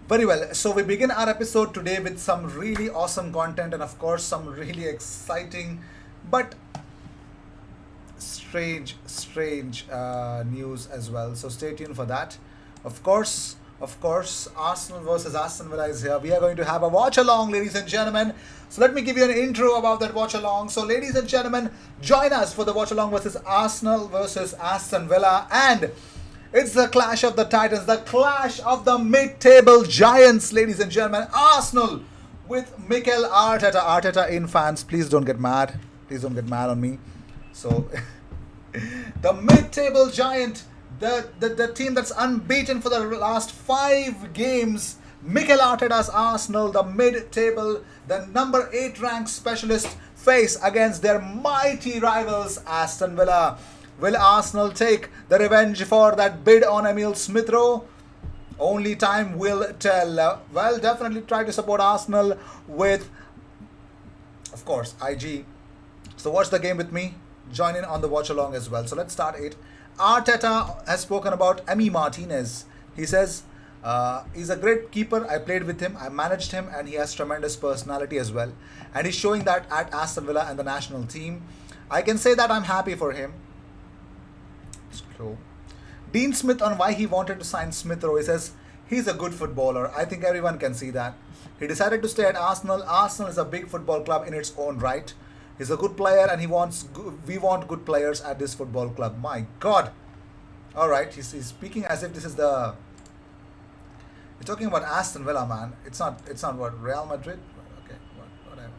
Very well. So we begin our episode today with some really awesome content and, of course, some really exciting but strange news as well. So stay tuned for that. Of course, Arsenal versus Aston Villa is here. We are going to have a watch along, ladies and gentlemen. So let me give you an intro about that watch along. So, ladies and gentlemen, join us for the watch along versus Arsenal versus Aston Villa, and it's the clash of the titans, the clash of the mid-table giants, ladies and gentlemen. Arsenal with Mikel Arteta. Arteta in fans, please don't get mad. Please don't get mad on me. So, the mid-table giant, the team that's unbeaten for the last 5 games. Mikel Arteta's Arsenal, the mid-table, the number 8 ranked specialist, face against their mighty rivals Aston Villa. Will Arsenal take the revenge for that bid on Emil Smith Rowe? Only time will tell. Well, definitely try to support Arsenal with, of course, IG. So watch the game with me. Join in on the watch along as well. So let's start it. Arteta has spoken about Emi Martinez. He says he's a great keeper. I played with him, I managed him, and he has tremendous personality as well. And he's showing that at Aston Villa and the national team. I can say that I'm happy for him. So, Dean Smith on why he wanted to sign Smith Rowe. He says he's a good footballer. I think everyone can see that. He decided to stay at Arsenal. Arsenal is a big football club in its own right. He's a good player, and we want good players at this football club. My God! All right, he's speaking as if this is the. You're talking about Aston Villa, man. It's not. It's not what Real Madrid. Okay, whatever.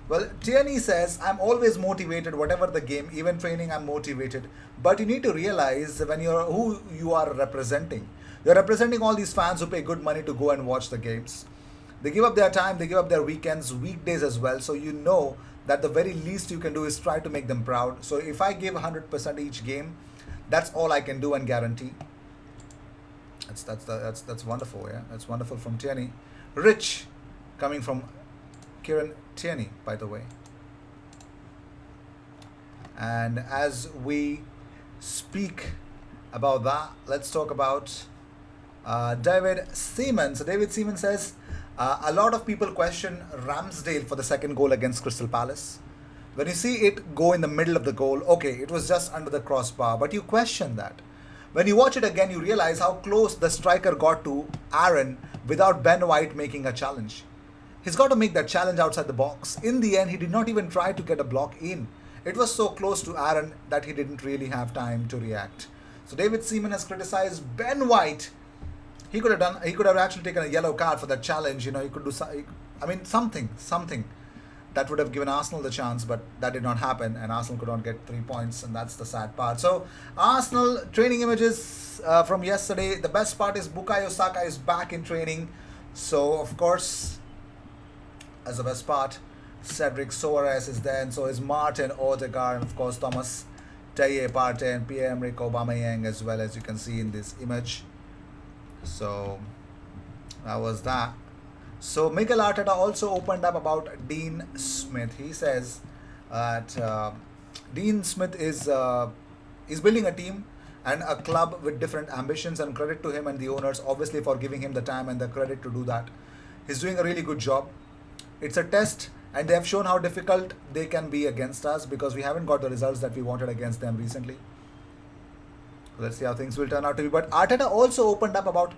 Well, Tierney says, I'm always motivated, whatever the game, even training, I'm motivated. But you need to realize when you're who you are representing. You're representing all these fans who pay good money to go and watch the games. They give up their time, they give up their weekends, weekdays as well. So you know that the very least you can do is try to make them proud. So if I give 100% each game, that's all I can do and guarantee. That's wonderful, yeah. That's wonderful from Tierney. Rich, coming from Kieran Tierney, by the way. And as we speak about that, let's talk about David Seaman. So David Seaman says a lot of people question Ramsdale for the second goal against Crystal Palace. When you see it go in the middle of the goal, okay, it was just under the crossbar, but you question that. When you watch it again, you realize how close the striker got to Aaron without Ben White making a challenge. He's got to make that challenge outside the box. In the end, he did not even try to get a block in. It was so close to Aaron that he didn't really have time to react. So David Seaman has criticized Ben White. He could have done. He could have actually taken a yellow card for that challenge. You know, he could do. I mean, something that would have given Arsenal the chance, but that did not happen, and Arsenal could not get 3 points, and that's the sad part. So, Arsenal training images from yesterday. The best part is Bukayo Saka is back in training. So, of course, as the best part, Cedric Soares is there, and so is Martin Odegaard, and of course Thomas Taye Partey and Pierre-Emerick Aubameyang as well, as you can see in this image. So that was that. So Mikel Arteta also opened up about Dean Smith. He says that Dean Smith is building a team and a club with different ambitions, and credit to him and the owners obviously for giving him the time and the credit to do that. He's doing a really good job. It's a test, and they have shown how difficult they can be against us because we haven't got the results that we wanted against them recently. Let's see how things will turn out to be. But Arteta also opened up about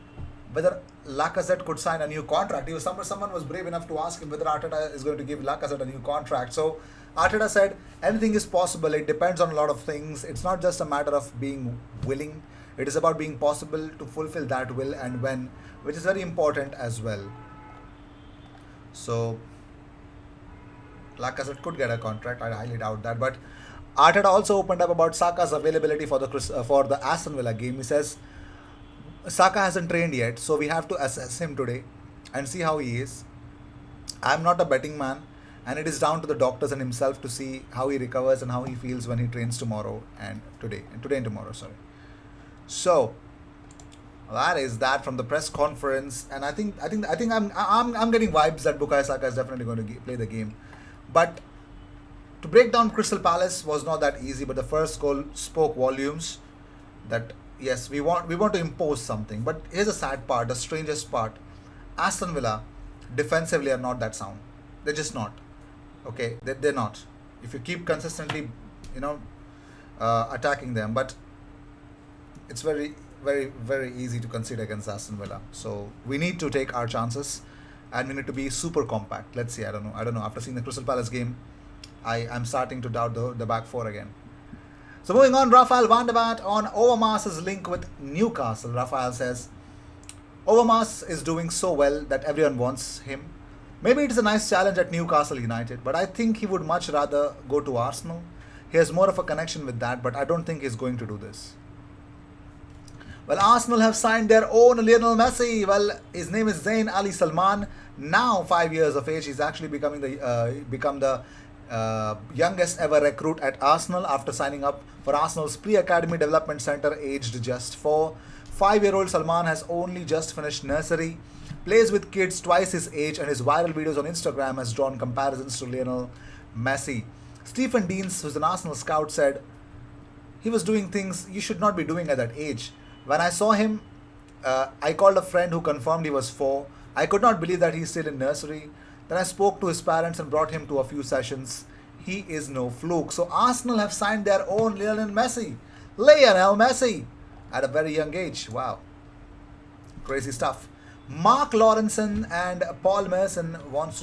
whether Lacazette could sign a new contract. Someone was brave enough to ask him whether Arteta is going to give Lacazette a new contract. So Arteta said anything is possible. It depends on a lot of things. It's not just a matter of being willing. It is about being possible to fulfill that will and when, which is very important as well. So Lacazette could get a contract. I highly doubt that. But Arteta also opened up about Saka's availability for the Aston Villa game. He says Saka hasn't trained yet, so we have to assess him today and see how he is. I'm not a betting man, and it is down to the doctors and himself to see how he recovers and how he feels when he trains tomorrow and today and tomorrow. Sorry. So that is that from the press conference, and I think I'm getting vibes that Bukayo Saka is definitely going to play the game, but to break down Crystal Palace was not that easy. But the first goal spoke volumes. That yes, we want to impose something. But here's the sad part, the strangest part. Aston Villa defensively are not that sound. They're just not. Okay, they're not. If you keep consistently, you know, attacking them, but it's very easy to concede against Aston Villa. So we need to take our chances, and we need to be super compact. Let's see. I don't know. After seeing the Crystal Palace game, I'm starting to doubt the back four again. So moving on, Rafael van der Vaart on Overmars' link with Newcastle. Rafael says, Overmars is doing so well that everyone wants him. Maybe it is a nice challenge at Newcastle United, but I think he would much rather go to Arsenal. He has more of a connection with that, but I don't think he's going to do this. Well, Arsenal have signed their own Lionel Messi. Well, his name is Zain Ali Salman. Now 5 years of age, he's actually become the youngest ever recruit at Arsenal after signing up for Arsenal's pre-academy development centre aged just 4. 5-year-old Salman has only just finished nursery, plays with kids twice his age, and his viral videos on Instagram has drawn comparisons to Lionel Messi. Stephen Deans, who's an Arsenal scout, said he was doing things you should not be doing at that age. When I saw him, I called a friend who confirmed he was 4. I could not believe that he's still in nursery. Then I spoke to his parents and brought him to a few sessions. He is no fluke. So Arsenal have signed their own Lionel Messi. Lionel Messi at a very young age. Wow. Crazy stuff. Mark Lawrenson and Paul Merson wants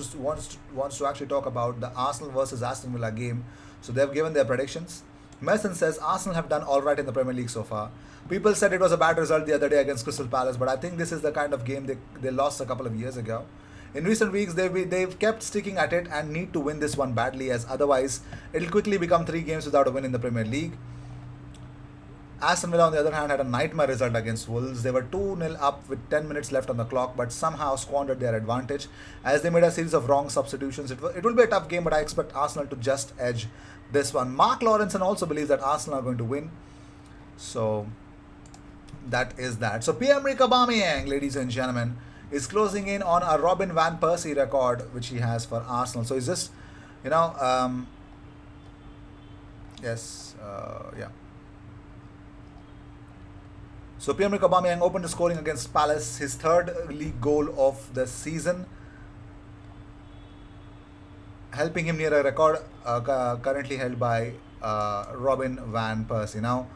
to actually talk about the Arsenal versus Aston Villa game. So they've given their predictions. Merson says Arsenal have done alright in the Premier League so far. People said it was a bad result the other day against Crystal Palace, but I think this is the kind of game they lost a couple of years ago. In recent weeks, they've kept sticking at it and need to win this one badly, as otherwise it'll quickly become 3 games without a win in the Premier League. Aston Villa, on the other hand, had a nightmare result against Wolves. They were 2-0 up with 10 minutes left on the clock, but somehow squandered their advantage as they made a series of wrong substitutions. It will be a tough game, but I expect Arsenal to just edge this one. Mark Lawrenson also believes that Arsenal are going to win. So that is that. So Pierre-Emerick Aubameyang, ladies and gentlemen, is closing in on a Robin Van Persie record which he has for Arsenal. So is this, yes, yeah. So Pierre-Emerick Aubameyang opened to scoring against Palace, his 3rd league goal of the season, helping him near a record currently held by Robin Van Persie. Now,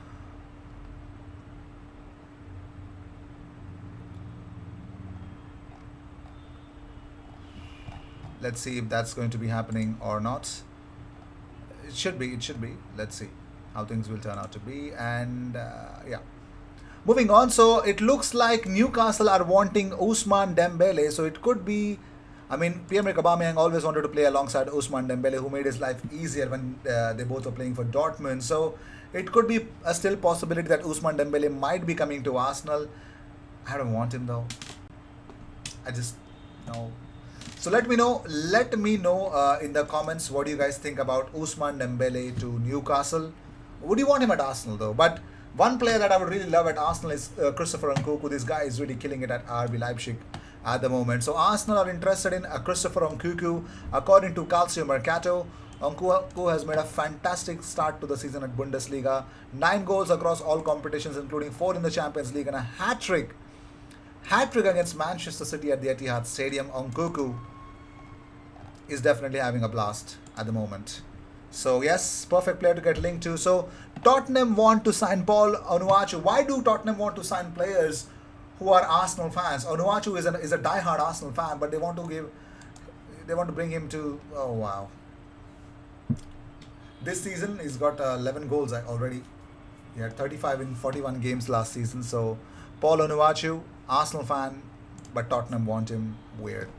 let's see if that's going to be happening or not. It should be. Let's see how things will turn out to be. And yeah. Moving on, so it looks like Newcastle are wanting Ousmane Dembele. So it could be, Pierre-Emerick Aubameyang always wanted to play alongside Ousmane Dembele, who made his life easier when they both were playing for Dortmund. So it could be a still possibility that Ousmane Dembele might be coming to Arsenal. I don't want him though. I just, no. So let me know in the comments what do you guys think about Ousmane Dembele to Newcastle. Would you want him at Arsenal though? But one player that I would really love at Arsenal is Christopher Nkunku. This guy is really killing it at RB Leipzig at the moment. So Arsenal are interested in Christopher Nkunku. According to Calcio Mercato, Nkunku has made a fantastic start to the season at Bundesliga. 9 goals across all competitions, including 4 in the Champions League and a hat-trick against Manchester City at the Etihad Stadium. Nkunku is definitely having a blast at the moment. So yes, perfect player to get linked to. So Tottenham want to sign Paul Onuachu. Why do Tottenham want to sign players who are Arsenal fans? Onuachu is a die-hard Arsenal fan, but they want to bring him to, oh wow. This season he's got 11 goals already. He had 35 in 41 games last season. So Paul Onuachu, Arsenal fan, but Tottenham want him. Weird.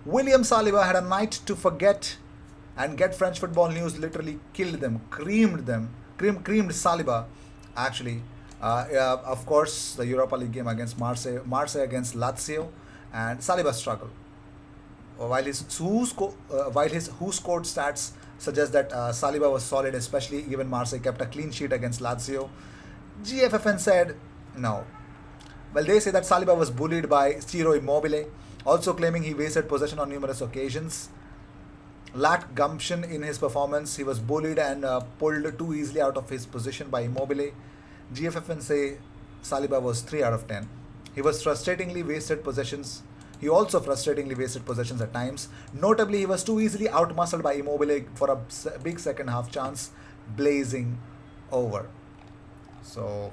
William Saliba had a night to forget, and Get French Football News literally killed them, creamed Saliba, actually. Of course, the Europa League game against Marseille against Lazio, and Saliba struggled. While his who scored stats suggest that Saliba was solid, especially given Marseille kept a clean sheet against Lazio, GFFN said no. Well, they say that Saliba was bullied by Ciro Immobile, also claiming he wasted possession on numerous occasions. Lacked gumption in his performance. He was bullied and pulled too easily out of his position by Immobile. GFFN say Saliba was 3 out of 10. He was frustratingly wasted possessions He also frustratingly wasted possessions at times. Notably, he was too easily outmuscled by Immobile for a big second half chance blazing over. So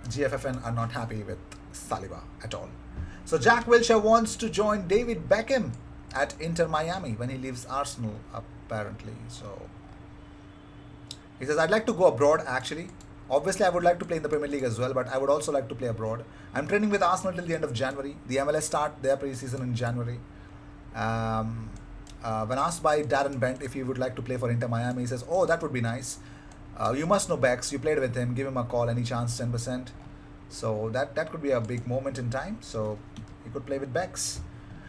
GFFN are not happy with Saliba at all. So Jack Wilshere wants to join David Beckham at Inter Miami when he leaves Arsenal, apparently. So he says, I'd like to go abroad actually. Obviously, I would like to play in the Premier League as well, but I would also like to play abroad. I'm training with Arsenal till the end of January. The MLS start their preseason in January. When asked by Darren Bent if he would like to play for Inter Miami, he says, oh, that would be nice. You must know Bex. You played with him. Give him a call. Any chance? 10%. So that could be a big moment in time. So he could play with Bex.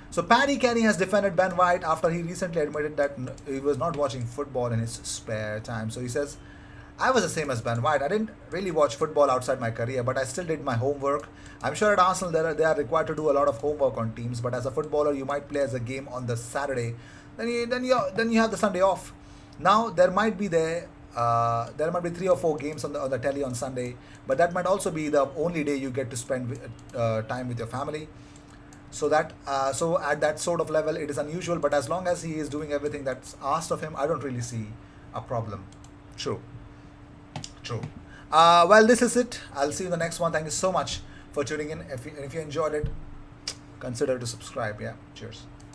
So Paddy Kenny has defended Ben White after he recently admitted that he was not watching football in his spare time. So he says, I was the same as Ben White. I didn't really watch football outside my career, but I still did my homework. I'm sure at Arsenal they are required to do a lot of homework on teams, but as a footballer you might play as a game on the Saturday, then you have the Sunday off. Now there might be 3 or 4 games on the telly on Sunday, but that might also be the only day you get to spend time with your family. So at that sort of level it is unusual, but as long as he is doing everything that's asked of him, I don't really see a problem. True. Well, this is it. I'll see you in the next one. Thank you so much for tuning in. If you enjoyed it, consider to subscribe. Yeah, cheers.